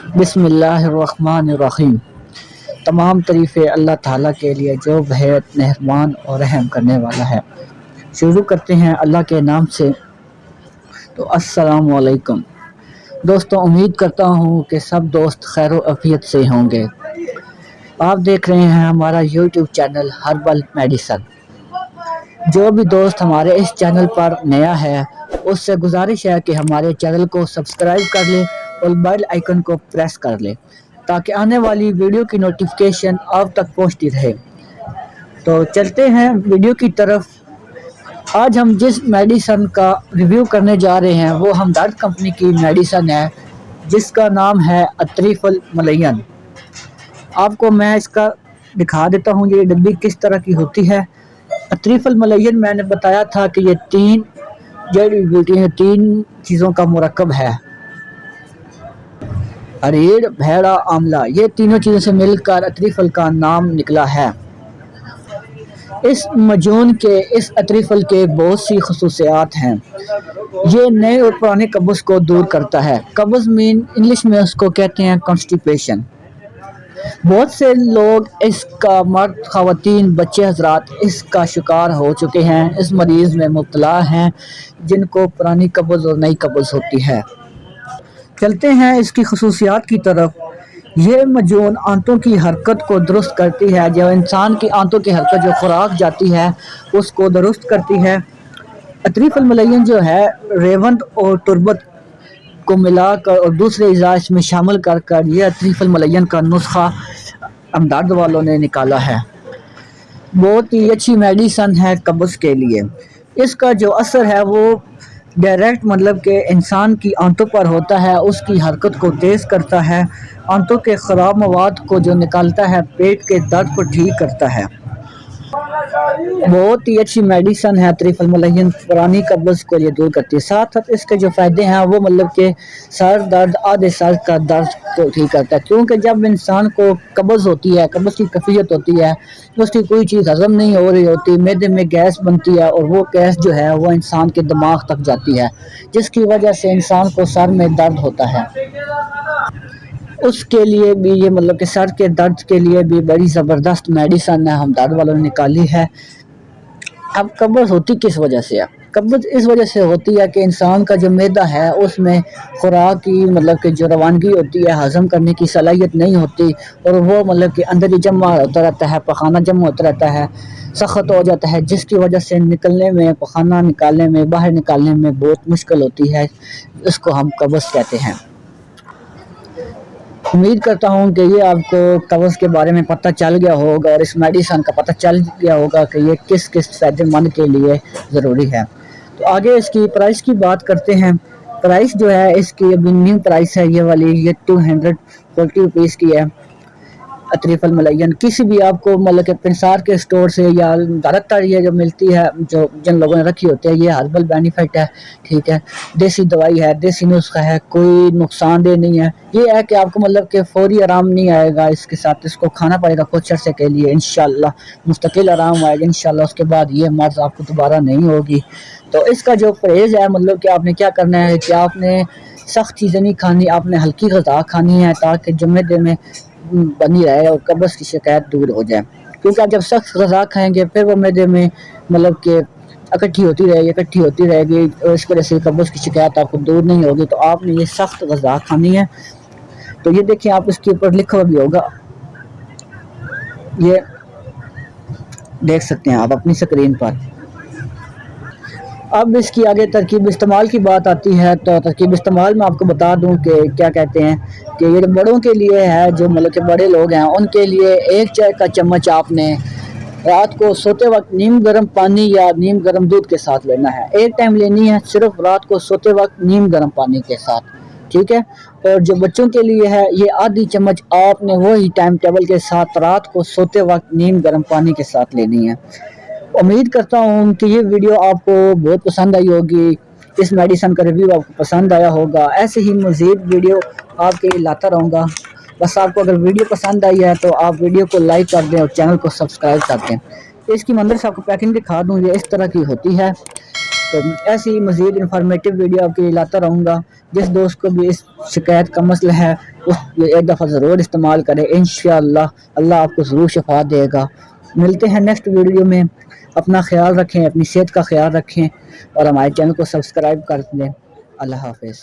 بسم اللہ الرحمن الرحیم۔ تمام تعریفیں اللہ تعالیٰ کے لیے جو بہت مہربان اور رحم کرنے والا ہے۔ شروع کرتے ہیں اللہ کے نام سے۔ تو السلام علیکم دوستوں، امید کرتا ہوں کہ سب دوست خیر و عافیت سے ہوں گے۔ آپ دیکھ رہے ہیں ہمارا یوٹیوب چینل ہربل میڈیسن۔ جو بھی دوست ہمارے اس چینل پر نیا ہے اس سے گزارش ہے کہ ہمارے چینل کو سبسکرائب کر لیں اور بیل آئیکن کو پریس کر لیں تاکہ آنے والی ویڈیو کی نوٹیفیکیشن آپ تک پہنچتی رہے۔ تو چلتے ہیں ویڈیو کی طرف۔ آج ہم جس میڈیسن کا ریویو کرنے جا رہے ہیں وہ ہمدرد کمپنی کی میڈیسن ہے جس کا نام ہے اطریف الملین۔ آپ کو میں اس کا دکھا دیتا ہوں یہ ڈبی کس طرح کی ہوتی ہے۔ اطریف الملین میں نے بتایا تھا کہ یہ 3 جڑی بوٹی ہیں، 3 چیزوں کا مرکب ہے۔ اریڑ، بھیڑا، آملہ، یہ تینوں چیزوں سے مل کر اطریف کا نام نکلا ہے۔ اس مجون کے، اس اطریف کے بہت سی خصوصیات ہیں۔ یہ نئے اور پرانے قبض کو دور کرتا ہے۔ قبض انگلش میں اس کو کہتے ہیں کانسٹیپیشن۔ بہت سے لوگ اس کا، مرد، خواتین، بچے حضرات اس کا شکار ہو چکے ہیں، اس مریض میں مبتلا ہیں جن کو پرانی قبض اور نئی قبض ہوتی ہے۔ چلتے ہیں اس کی خصوصیات کی طرف۔ یہ مجون آنتوں کی حرکت کو درست کرتی ہے۔ جو انسان کی آنتوں کی حرکت، جو خوراک جاتی ہے اس کو درست کرتی ہے۔ اطریف الملین جو ہے ریوند اور تربت کو ملا کر اور دوسرے اجزاء اس میں شامل کر کر یہ اطریف الملین کا نسخہ ہمدرد والوں نے نکالا ہے۔ بہت ہی اچھی میڈیسن ہے قبض کے لیے۔ اس کا جو اثر ہے وہ ڈائریکٹ مطلب کہ انسان کی آنتوں پر ہوتا ہے، اس کی حرکت کو تیز کرتا ہے، آنتوں کے خراب مواد کو جو نکالتا ہے، پیٹ کے درد کو ٹھیک کرتا ہے۔ بہت ہی اچھی میڈیسن ہے اطریف الملین، پرانی قبض کو یہ دور کرتی ہے۔ ساتھ ساتھ اس کے جو فائدے ہیں وہ مطلب کہ سر درد، آدھے سر کا درد کو ٹھیک کرتا ہے، کیونکہ جب انسان کو قبض ہوتی ہے، قبض کی کیفیت ہوتی ہے، اس کی کوئی چیز ہضم نہیں ہو رہی ہوتی، معدے میں گیس بنتی ہے اور وہ گیس جو ہے وہ انسان کے دماغ تک جاتی ہے جس کی وجہ سے انسان کو سر میں درد ہوتا ہے۔ اس کے لیے بھی یہ مطلب کہ سر کے درد کے لیے بھی بڑی زبردست میڈیسن ہے ہمدرد والوں نے نکالی ہے۔ اب قبض ہوتی کس وجہ سے ہے؟ قبض اس وجہ سے ہوتی ہے کہ انسان کا جو معدہ ہے اس میں خوراک کی مطلب کہ جو روانگی ہوتی ہے، ہضم کرنے کی صلاحیت نہیں ہوتی اور وہ مطلب کہ اندر ہی جمع ہوتا رہتا ہے، پخانہ جمع ہوتا رہتا ہے، سخت ہو جاتا ہے، جس کی وجہ سے نکلنے میں، پخانہ نکالنے میں، باہر نکالنے میں بہت مشکل ہوتی ہے۔ اس کو ہم قبض کہتے ہیں۔ امید کرتا ہوں کہ یہ آپ کو قبض کے بارے میں پتہ چل گیا ہوگا اور اس میڈیسن کا پتہ چل گیا ہوگا کہ یہ کس کس فائدے مند کے لیے ضروری ہے۔ تو آگے اس کی پرائس کی بات کرتے ہیں۔ پرائس جو ہے اس کی ابھی نیو پرائس ہے یہ والی، یہ 240 روپیز کی ہے اطریف الملین۔ کسی بھی آپ کو مطلب کہ پنسار کے سٹور سے یا زیادہ یہ جو ملتی ہے، جو جن لوگوں نے رکھی ہوتی ہے، یہ ہربل بینیفٹ ہے، ٹھیک ہے، دیسی دوائی ہے، دیسی نسخہ ہے، کوئی نقصان دہ نہیں ہے۔ یہ ہے کہ آپ کو مطلب کہ فوری آرام نہیں آئے گا، اس کے ساتھ اس کو کھانا پڑے گا کچھ عرصے کے لیے، انشاءاللہ مستقل آرام آئے گا انشاءاللہ، اس کے بعد یہ مرض آپ کو دوبارہ نہیں ہوگی۔ تو اس کا جو پرہیز ہے مطلب کہ آپ نے کیا کرنا ہے کہ آپ نے سخت چیزیں نہیں کھانی، آپ نے ہلکی غذا کھانی ہے تاکہ جمعے میں بنی رہے اور قبض کی شکایت دور ہو جائے، کیونکہ آپ جب سخت غذا کھائیں گے پھر وہ معدے میں مطلب کہ اکٹھی ہوتی رہے گی اور اس وجہ سے قبض کی شکایت آپ کو دور نہیں ہوگی۔ تو آپ نے یہ سخت غذا کھانی ہے۔ تو یہ دیکھیں، آپ اس کے اوپر لکھا ہوا بھی ہوگا، یہ دیکھ سکتے ہیں آپ اپنی سکرین پر۔ اب اس کی آگے ترکیب استعمال کی بات آتی ہے، تو ترکیب استعمال میں آپ کو بتا دوں کہ کیا کہتے ہیں کہ یہ بڑوں کے لیے ہے، جو مطلب کہ بڑے لوگ ہیں ان کے لیے 1 چائے کا چمچ آپ نے رات کو سوتے وقت نیم گرم پانی یا نیم گرم دودھ کے ساتھ لینا ہے۔ ایک ٹائم لینی ہے صرف رات کو سوتے وقت نیم گرم پانی کے ساتھ، ٹھیک ہے۔ اور جو بچوں کے لیے ہے یہ آدھی چمچ آپ نے وہی ٹائم ٹیبل کے ساتھ رات کو سوتے وقت نیم گرم پانی کے ساتھ لینی ہے۔ امید کرتا ہوں کہ یہ ویڈیو آپ کو بہت پسند آئی ہوگی، اس میڈیسن کا ریویو آپ کو پسند آیا ہوگا۔ ایسے ہی مزید ویڈیو آپ کے لیے لاتا رہوں گا۔ بس آپ کو اگر ویڈیو پسند آئی ہے تو آپ ویڈیو کو لائک کر دیں اور چینل کو سبسکرائب کر دیں۔ اس کی اندر سے آپ کو پیکنگ دکھا دوں، یہ اس طرح کی ہوتی ہے۔ تو ایسی مزید انفارمیٹیو ویڈیو آپ کے لیے لاتا رہوں گا. جس دوست کو بھی اس شکایت کا مسئلہ ہے اس ایک دفعہ ضرور استعمال کرے. انشاءاللہ اللہ آپ کو ضرور شفا دے گا. ملتے ہیں نیکسٹ ویڈیو میں. اپنا خیال رکھیں, اپنی صحت کا خیال رکھیں اور ہمارے چینل کو سبسکرائب کر دیں. اللہ حافظ.